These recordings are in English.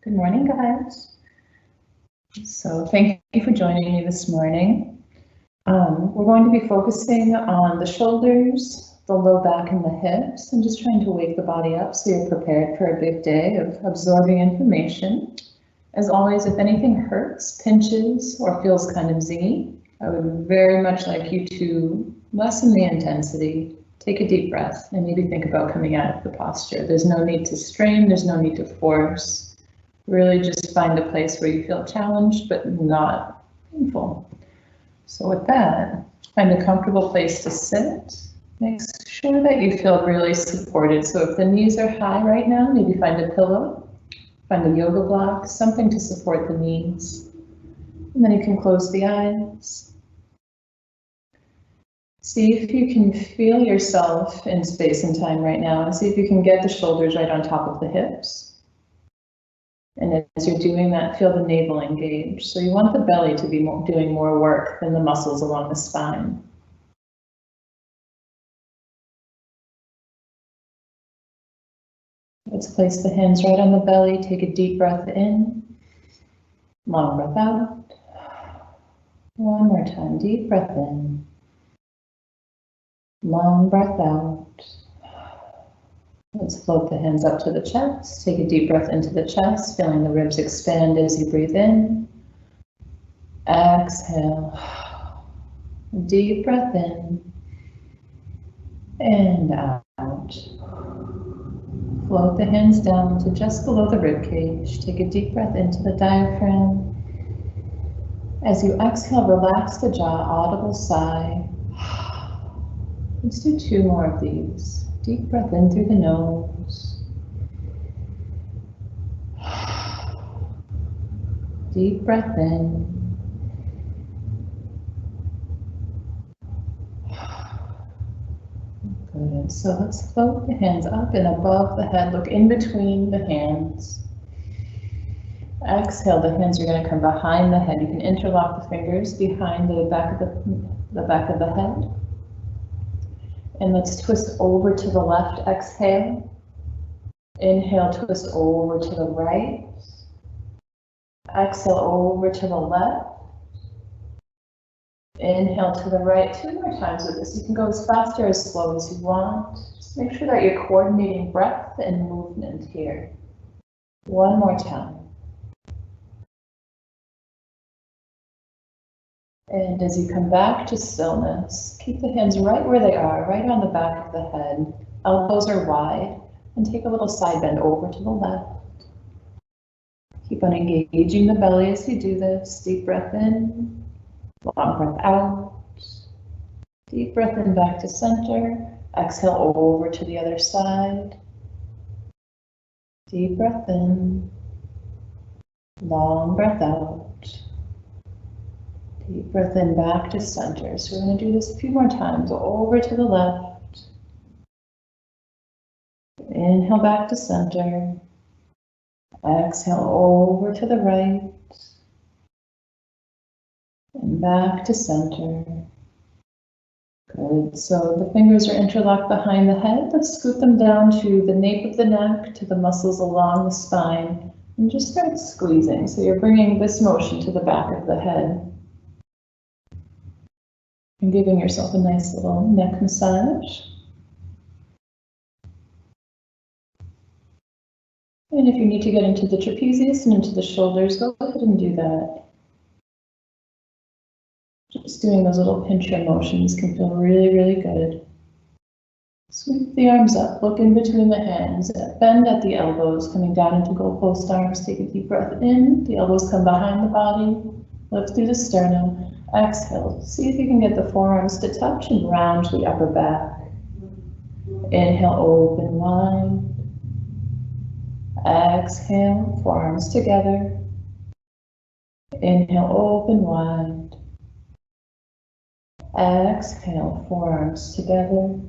Good morning, guys. So thank you for joining me this morning. We're going to be focusing on the shoulders, the low back and the hips, and just trying to wake the body up so you're prepared for a big day of absorbing information. As always, if anything hurts, pinches, or feels kind of zingy, I would very much like you to lessen the intensity, take a deep breath, and maybe think about coming out of the posture. There's no need to strain, there's no need to force. Really just find a place where you feel challenged, but not painful. So with that, find a comfortable place to sit. Make sure that you feel really supported. So if the knees are high right now, maybe find a pillow, find a yoga block, something to support the knees. And then you can close the eyes. See if you can feel yourself in space and time right now, and see if you can get the shoulders right on top of the hips. And as you're doing that, feel the navel engage. So you want the belly to be doing more work than the muscles along the spine. Let's place the hands right on the belly. Take a deep breath in. Long breath out. One more time. Deep breath in. Long breath out. Let's float the hands up to the chest. Take a deep breath into the chest, feeling the ribs expand as you breathe in. Exhale. Deep breath in and out. Float the hands down to just below the rib cage. Take a deep breath into the diaphragm. As you exhale, relax the jaw, audible sigh. Let's do 2 more of these. Deep breath in through the nose. Deep breath in. Good. So let's float the hands up and above the head. Look in between the hands. Exhale, the hands are going to come behind the head. You can interlock the fingers behind the back of the head. And let's twist over to the left, exhale. Inhale, twist over to the right. Exhale, over to the left. Inhale to the right. 2 more times with this. You can go as fast or as slow as you want. Just make sure that you're coordinating breath and movement here. 1 more time. And as you come back to stillness, keep the hands right where they are, right on the back of the head. Elbows are wide, and take a little side bend over to the left. Keep on engaging the belly as you do this. Deep breath in, long breath out. Deep breath in back to center. Exhale over to the other side. Deep breath in, long breath out. Deep breath in back to center. So we're going to do this a few more times. Over to the left. Inhale back to center. Exhale over to the right. And back to center. Good. So the fingers are interlocked behind the head. Let's scoot them down to the nape of the neck, to the muscles along the spine, and just start squeezing. So you're bringing this motion to the back of the head. And giving yourself a nice little neck massage. And if you need to get into the trapezius and into the shoulders, go ahead and do that. Just doing those little pincher motions can feel really, really good. Sweep the arms up, look in between the hands, bend at the elbows, coming down into goalpost arms. Take a deep breath in, the elbows come behind the body, lift through the sternum. Exhale, see if you can get the forearms to touch and round the upper back. Inhale, open wide. Exhale, forearms together. Inhale, open wide. Exhale, forearms together.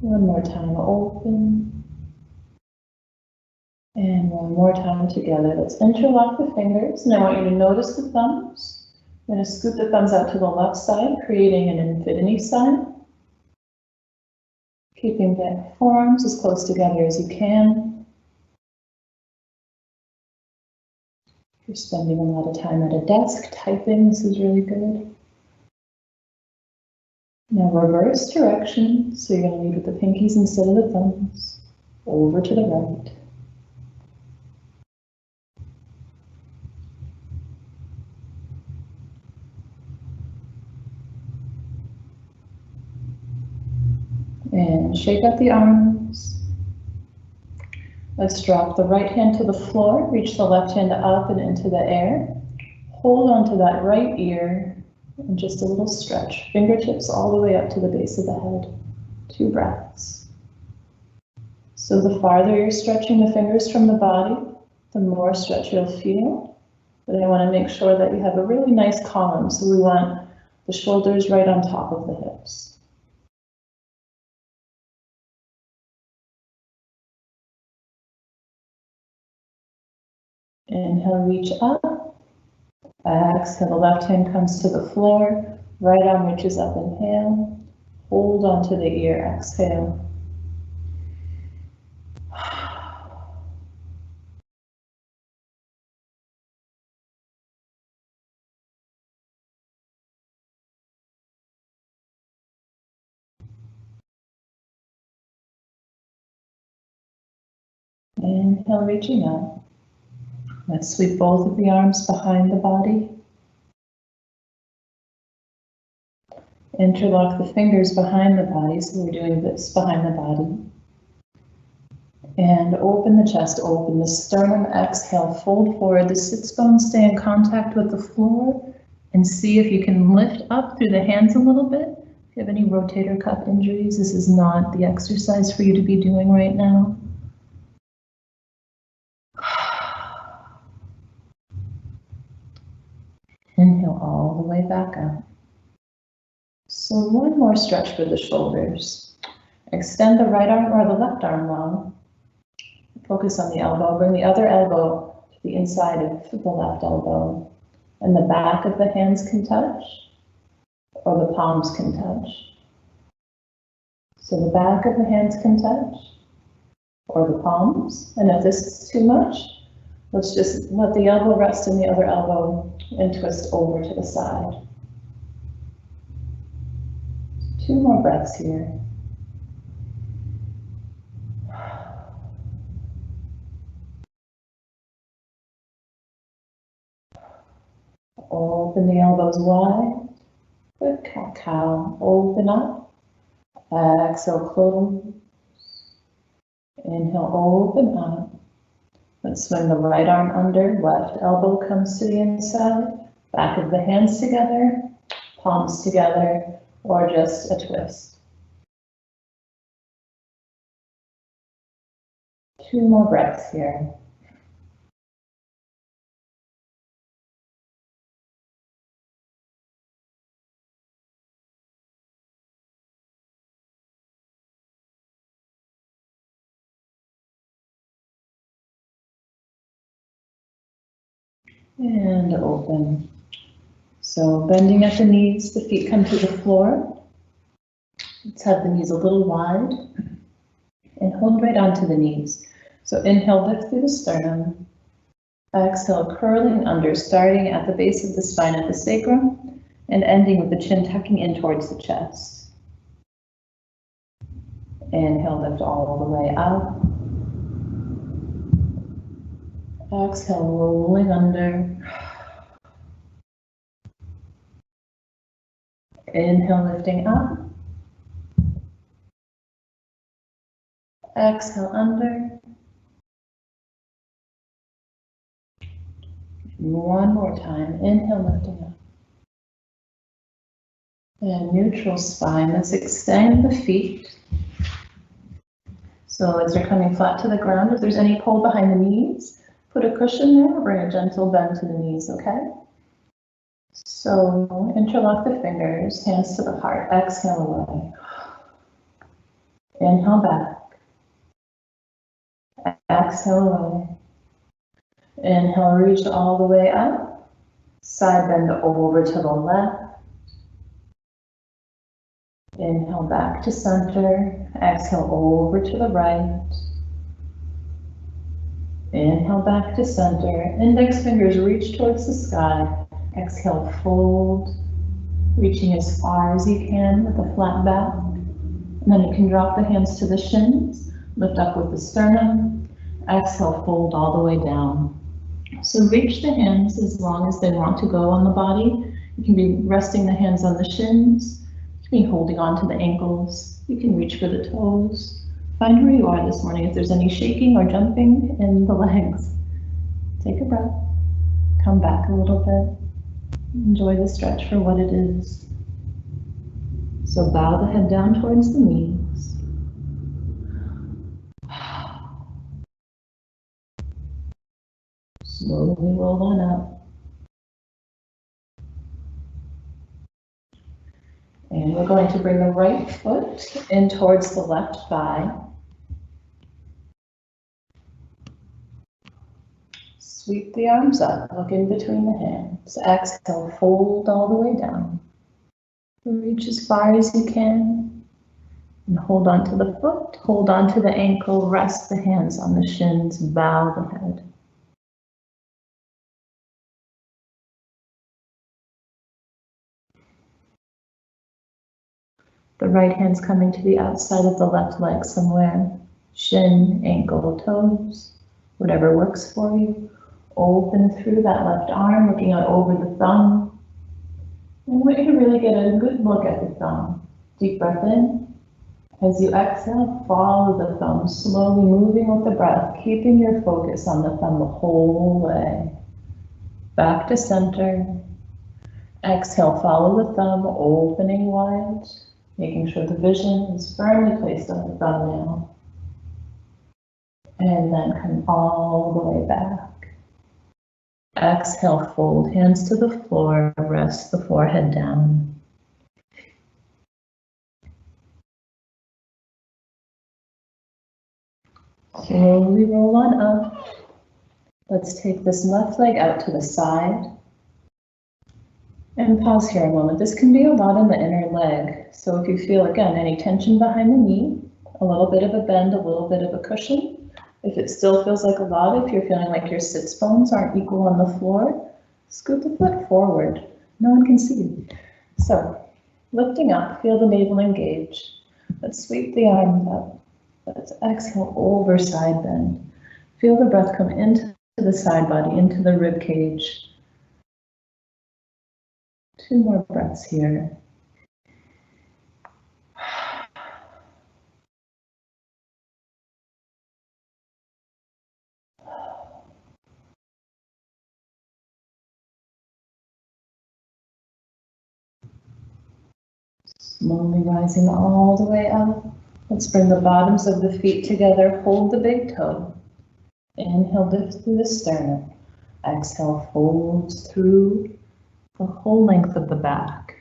1 more time, open. And 1 more time together. Let's interlock the fingers. And I want you to notice the thumbs. I'm going to scoop the thumbs out to the left side, creating an infinity sign. Keeping the forearms as close together as you can. If you're spending a lot of time at a desk typing, this is really good. Now reverse direction, so you're going to lead with the pinkies instead of the thumbs, over to the right. And shake out the arms. Let's drop the right hand to the floor, reach the left hand up and into the air. Hold on to that right ear and just a little stretch. Fingertips all the way up to the base of the head. 2 breaths. So the farther you're stretching the fingers from the body, the more stretch you'll feel. But I want to make sure that you have a really nice column. So we want the shoulders right on top of the hips. Inhale, reach up. Exhale, the left hand comes to the floor. Right arm reaches up, inhale. Hold on to the ear, exhale. Inhale, reaching up. Let's sweep both of the arms behind the body. Interlock the fingers behind the body, so we're doing this behind the body. And open the chest, open the sternum, exhale, fold forward. The sits bones stay in contact with the floor, and see if you can lift up through the hands a little bit. If you have any rotator cuff injuries, this is not the exercise for you to be doing right now. Inhale all the way back up. So one more stretch for the shoulders. Extend the right arm or the left arm long. Focus on the elbow. Bring the other elbow to the inside of the left elbow. And the back of the hands can touch, or the palms can touch. So the back of the hands can touch, or the palms. And if this is too much, let's just let the elbow rest in the other elbow and twist over to the side. 2 more breaths here. Open the elbows wide. Good cat-cow. Open up. Exhale, close. Inhale, open up. Let's swing the right arm under. Left elbow comes to the inside. Back of the hands together. Palms together. Or just a twist. 2 more breaths here. And open. So bending at the knees, the feet come to the floor. Let's have the knees a little wide and hold right onto the knees. So inhale, lift through the sternum. Exhale, curling under, starting at the base of the spine at the sacrum and ending with the chin tucking in towards the chest. Inhale, lift all the way up. Exhale, rolling under. Inhale, lifting up. Exhale, under. One more time. Inhale, lifting up. And neutral spine. Let's extend the feet. So legs are coming flat to the ground. If there's any pull behind the knees, put a cushion there or bring a gentle bend to the knees, okay? So interlock the fingers, hands to the heart. Exhale away. Inhale back. Exhale away. Inhale, reach all the way up. Side bend over to the left. Inhale back to center. Exhale over to the right. Inhale back to center. Index fingers reach towards the sky. Exhale, fold, reaching as far as you can with a flat back. And then you can drop the hands to the shins, lift up with the sternum. Exhale, fold all the way down. So reach the hands as long as they want to go on the body. You can be resting the hands on the shins. You can be holding on to the ankles. You can reach for the toes. Find where you are this morning. If there's any shaking or jumping in the legs, take a breath. Come back a little bit. Enjoy the stretch for what it is. So bow the head down towards the knees. Slowly roll on up. And we're going to bring the right foot in towards the left thigh. Sweep the arms up, look in between the hands. Exhale, fold all the way down. Reach as far as you can. And hold on to the foot, hold on to the ankle, rest the hands on the shins, bow the head. The right hand's coming to the outside of the left leg somewhere. Shin, ankle, toes, whatever works for you. Open through that left arm, looking out over the thumb. And I want you to really get a good look at the thumb. Deep breath in. As you exhale, follow the thumb, slowly moving with the breath, keeping your focus on the thumb the whole way. Back to center. Exhale, follow the thumb, opening wide, making sure the vision is firmly placed on the thumbnail. And then come all the way back. Exhale, fold hands to the floor, rest the forehead down. Slowly roll on up. Let's take this left leg out to the side. And pause here a moment. This can be a lot in the inner leg. So if you feel, again, any tension behind the knee, a little bit of a bend, a little bit of a cushion. If it still feels like a lot, if you're feeling like your sits bones aren't equal on the floor, scoot the foot forward. No one can see you. So lifting up, feel the navel engage. Let's sweep the arms up. Let's exhale over side bend. Feel the breath come into the side body, into the rib cage. 2 more breaths here. Slowly rising all the way up. Let's bring the bottoms of the feet together. Hold the big toe. Inhale, lift through the sternum. Exhale, fold through the whole length of the back.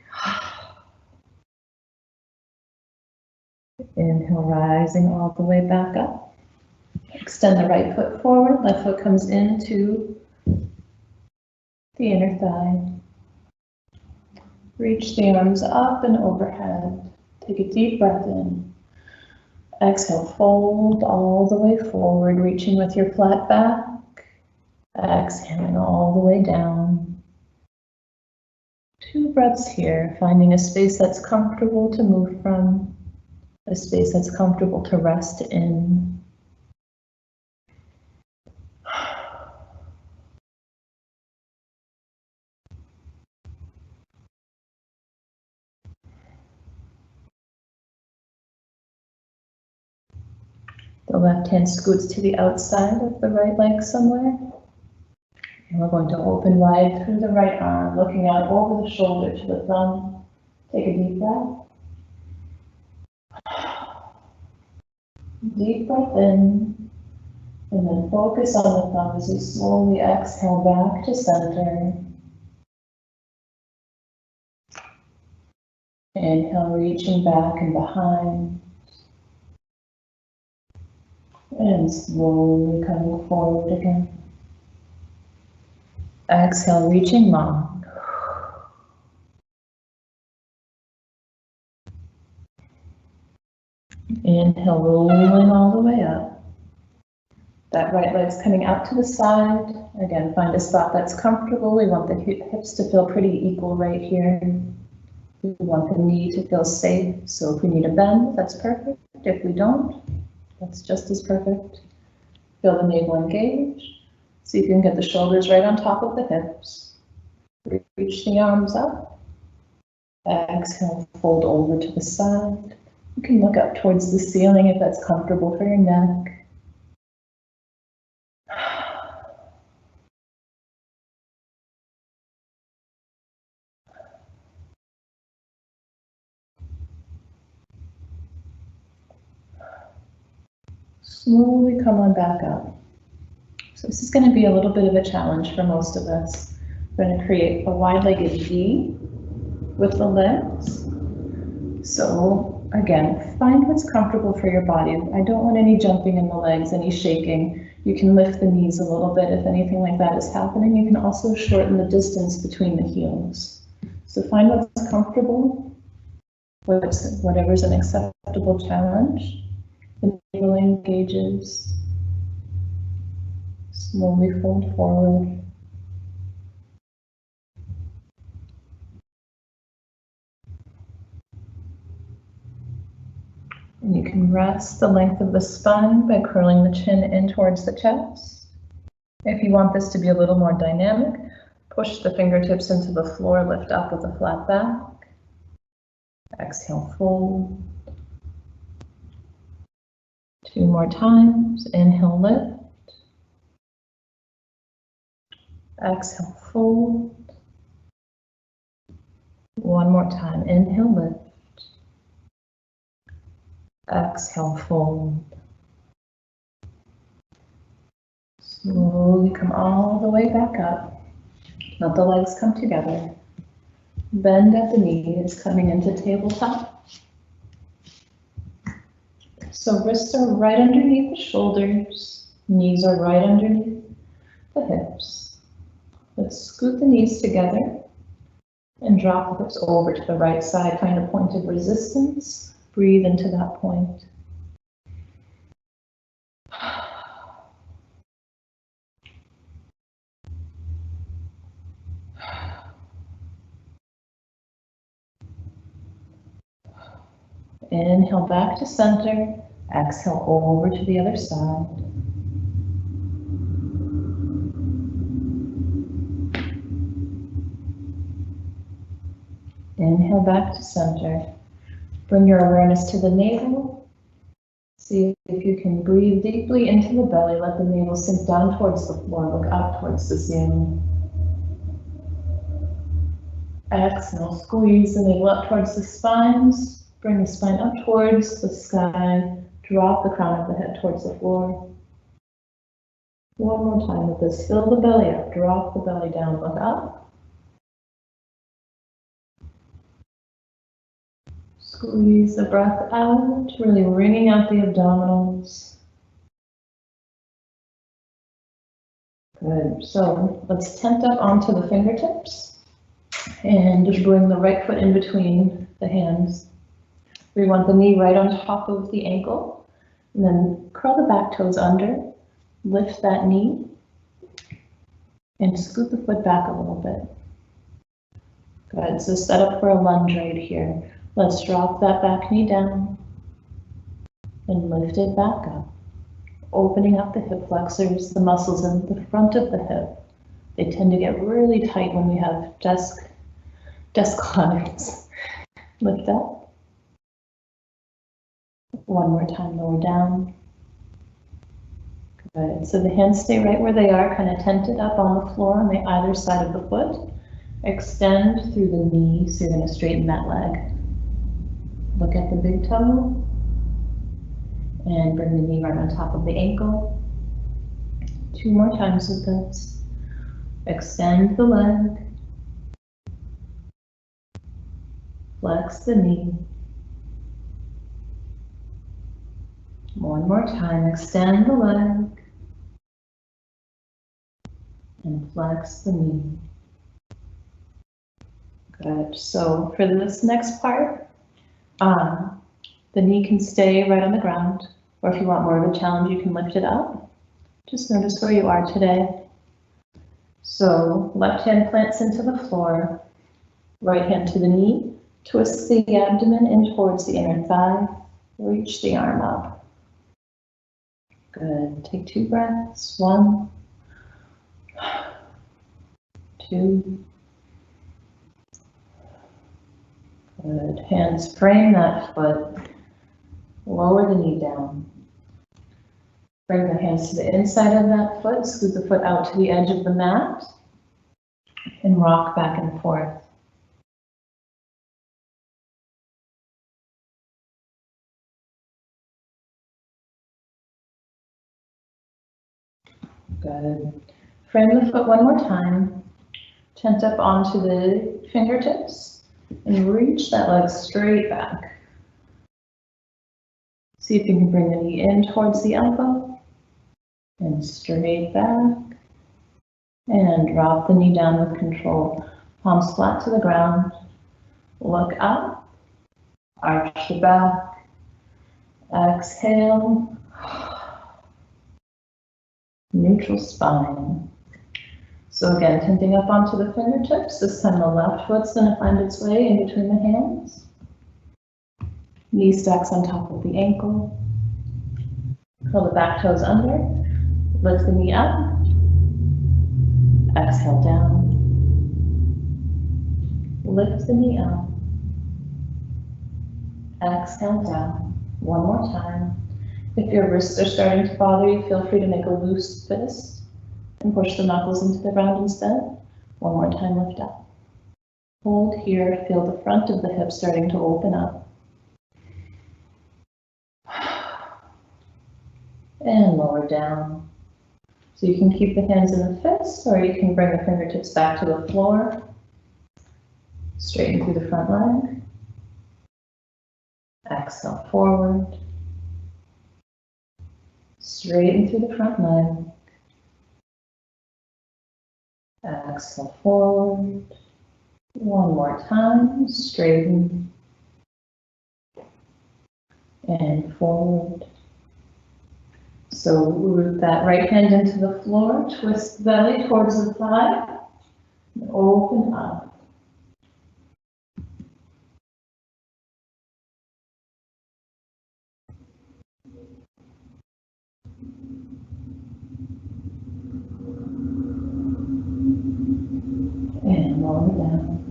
Inhale, rising all the way back up. Extend the right foot forward. Left foot comes into the inner thigh. Reach the arms up and overhead. Take a deep breath in. Exhale, fold all the way forward, reaching with your flat back. Exhaling all the way down. 2 breaths here, finding a space that's comfortable to move from, a space that's comfortable to rest in. The left hand scoots to the outside of the right leg somewhere. And we're going to open wide through the right arm, looking out over the shoulder to the thumb. Take a deep breath. Deep breath in. And then focus on the thumb as you slowly exhale back to center. Inhale, reaching back and behind. And slowly coming forward again. Exhale, reaching long. Inhale, rolling all the way up. That right leg's coming out to the side. Again, find a spot that's comfortable. We want the hips to feel pretty equal right here. We want the knee to feel safe. So if we need a bend, that's perfect. If we don't, that's just as perfect. Feel the navel engage. So you can get the shoulders right on top of the hips. Reach the arms up. Exhale, fold over to the side. You can look up towards the ceiling if that's comfortable for your neck. Slowly come on back up. So this is going to be a little bit of a challenge for most of us. We're going to create a wide-legged V with the legs. So again, find what's comfortable for your body. I don't want any jumping in the legs, any shaking. You can lift the knees a little bit if anything like that is happening. You can also shorten the distance between the heels. So find what's comfortable, whatever's an acceptable challenge. The navel engages. Slowly fold forward. And you can rest the length of the spine by curling the chin in towards the chest. If you want this to be a little more dynamic, push the fingertips into the floor, lift up with a flat back. Exhale, fold. 2 more times. Inhale, lift. Exhale, fold. 1 more time. Inhale, lift. Exhale, fold. Slowly come all the way back up. Let the legs come together. Bend at the knees, coming into tabletop. So wrists are right underneath the shoulders. Knees are right underneath the hips. Let's scoot the knees together and drop the hips over to the right side. Find a point of resistance. Breathe into that point. Inhale back to center. Exhale over to the other side. Inhale back to center. Bring your awareness to the navel. See if you can breathe deeply into the belly. Let the navel sink down towards the floor. Look up towards the ceiling. Exhale, squeeze the navel up towards the spines. Bring the spine up towards the sky. Drop the crown of the head towards the floor. 1 more time with this. Fill the belly up. Drop the belly down. Look up. Squeeze the breath out, really wringing out the abdominals. Good. So let's tent up onto the fingertips and just bring the right foot in between the hands. We want the knee right on top of the ankle, and then curl the back toes under, lift that knee, and scoot the foot back a little bit. Good. So set up for a lunge right here. Let's drop that back knee down and lift it back up, opening up the hip flexors, the muscles in the front of the hip. They tend to get really tight when we have desk climbs. Lift up. 1 more time, lower down. Good. So the hands stay right where they are, kind of tented up on the floor on the either side of the foot. Extend through the knee, so you're going to straighten that leg. Look at the big toe. And bring the knee right on top of the ankle. 2 more times with this. Extend the leg. Flex the knee. 1 more time. Extend the leg. And flex the knee. Good. So for this next part, the knee can stay right on the ground, or if you want more of a challenge, you can lift it up. Just notice where you are today. So left hand plants into the floor, right hand to the knee, twist the abdomen in towards the inner thigh, reach the arm up. Good, take 2 breaths, 1, 2. Good, hands frame that foot, lower the knee down. Bring the hands to the inside of that foot, scoot the foot out to the edge of the mat, and rock back and forth. Good. Frame the foot one more time, tent up onto the fingertips, and reach that leg straight back. See if you can bring the knee in towards the elbow, and straight back, and drop the knee down with control. Palms flat to the ground, look up, arch the back, exhale, neutral spine. So again, tenting up onto the fingertips, this time the left foot's going to find its way in between the hands. Knee stacks on top of the ankle. Curl the back toes under, lift the knee up, exhale down, lift the knee up, exhale down. One more time. If your wrists are starting to bother you, feel free to make a loose fist and push the knuckles into the ground instead. One more time, lift up. Hold here, feel the front of the hip starting to open up. And lower down. So you can keep the hands in the fist, or you can bring the fingertips back to the floor. Straighten through the front leg. Exhale forward. Straighten through the front leg. Exhale forward. One more time. Straighten. And forward. So root that right hand into the floor, twist the belly towards the thigh, and open up. And lower down.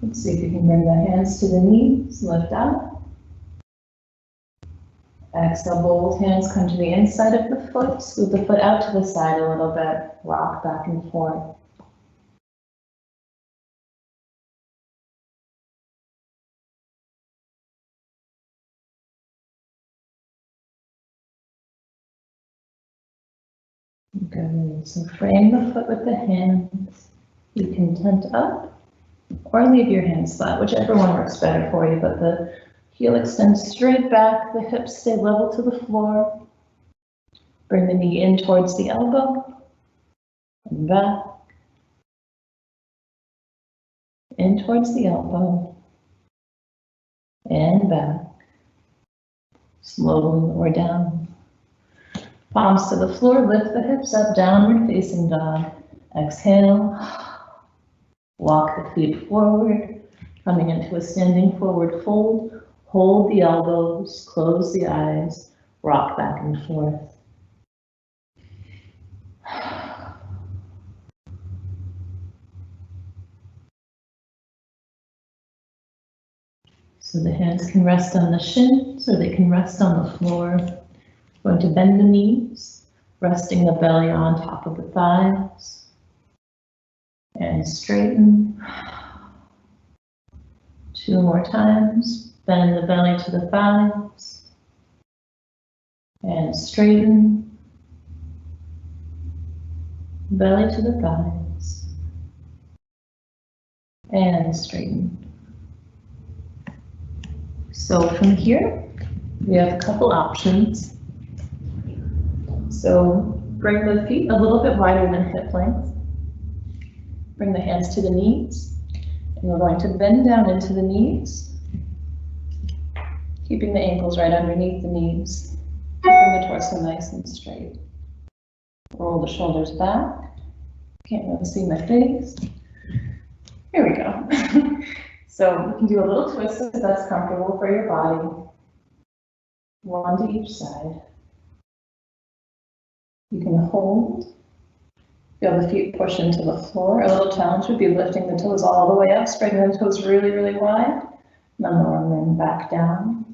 Let's see if you can bring the hands to the knees, lift up. Exhale, both hands come to the inside of the foot, scoot the foot out to the side a little bit, rock back and forth. Good, so frame the foot with the hands. You can tent up or leave your hands flat, whichever one works better for you, but the heel extends straight back, the hips stay level to the floor. Bring the knee in towards the elbow, and back, in towards the elbow, and back. Slowly lower down. Palms to the floor, lift the hips up, downward facing dog. Exhale, walk the feet forward, coming into a standing forward fold. Hold the elbows, close the eyes, rock back and forth. So the hands can rest on the shins or they can rest on the floor. Going to bend the knees, resting the belly on top of the thighs. And straighten. 2 more times. Bend the belly to the thighs. And straighten. Belly to the thighs. And straighten. So from here, we have a couple options. So bring the feet a little bit wider than hip length. Bring the hands to the knees. And we're going to bend down into the knees, keeping the ankles right underneath the knees. Keeping the torso nice and straight. Roll the shoulders back. Can't really see my face. Here we go. So you can do a little twist if that's comfortable for your body. One to each side. You can hold. Feel the feet push into the floor. A little challenge would be lifting the toes all the way up, spreading the toes really, really wide. And then back down.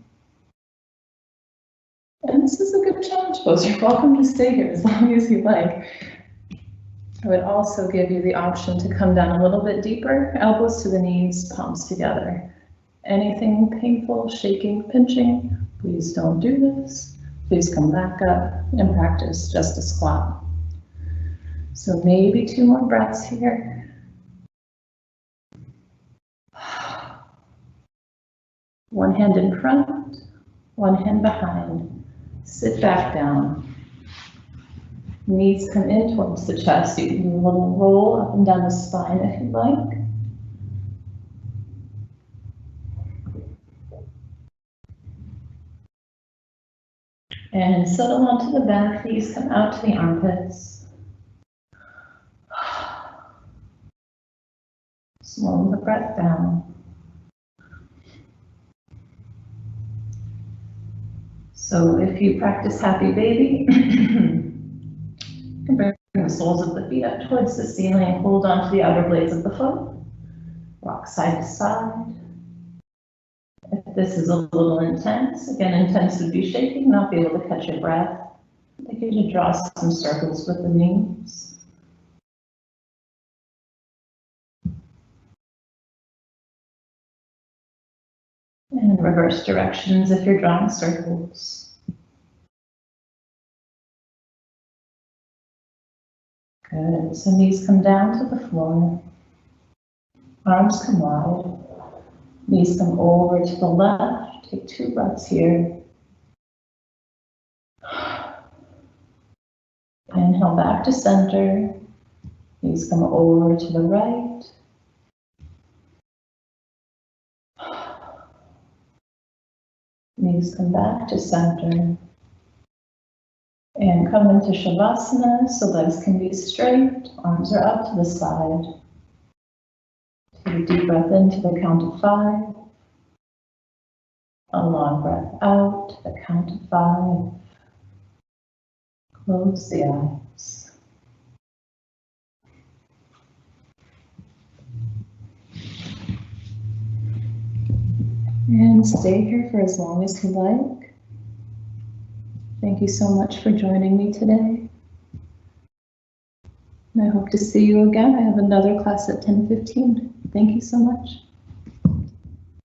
And this is a good challenge pose. You're welcome to stay here as long as you like. I would also give you the option to come down a little bit deeper, elbows to the knees, palms together. Anything painful, shaking, pinching, please don't do this. Please come back up and practice just a squat. So maybe 2 more breaths here. One hand in front, one hand behind. Sit back down. Knees come in towards the chest. You can do a little roll up and down the spine if you'd like. And settle onto the back. Knees come out to the armpits. Slow the breath down. So if you practice happy baby, bring the soles of the feet up towards the ceiling, hold on to the outer blades of the foot, rock side to side. If this is a little intense, again, intense would be shaking, not be able to catch your breath. I think you to draw some circles with the knees. And reverse directions if you're drawing circles. Good, so knees come down to the floor. Arms come wide. Knees come over to the left. Take 2 breaths here. Inhale back to center. Knees come over to the right. Knees come back to center. And come into Shavasana, so legs can be straight, arms are up to the side. Take a deep breath in to the count of 5. A long breath out to the count of 5. Close the eyes. And stay here for as long as you like. Thank you so much for joining me today. And I hope to see you again. I have another class at 10:15. Thank you so much.